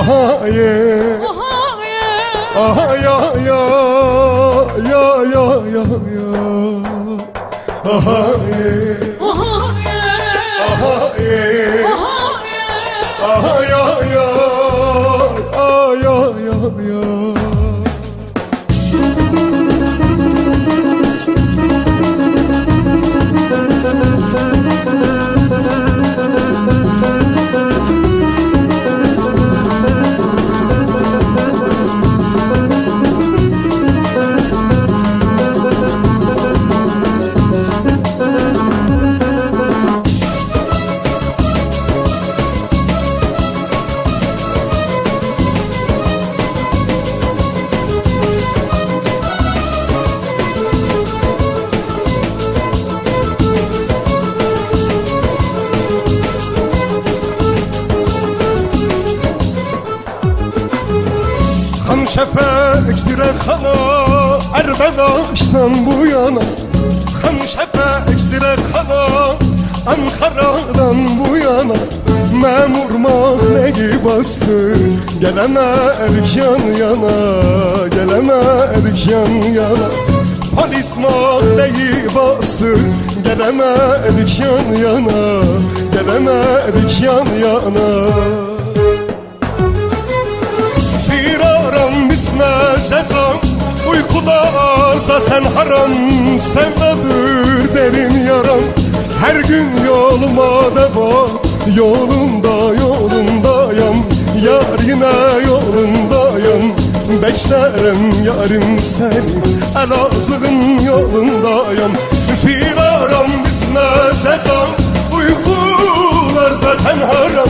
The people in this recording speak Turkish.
Aha ye, aha ya ya ya ya ya ya. Aha ye, aha ye, aha ya ya, ah ya ya ya. Şefek Zirehana Erbedaş'tan bu yana Şefek Zirehana Ankara'dan bu yana Memur mahneyi bastı Gelemedik yan yana Gelemedik yan yana Polis mahneyi bastı Gelemedik yan yana Gelemedik yan yana Bisme cezam uykularsa sen haram Sevdadır derin yaram her gün yoluma devam Yolundayım yar yine yolundayım Beklerim yarim seni Elazığ'ın yolundayım Firaram bisme cezam uykularsa sen haram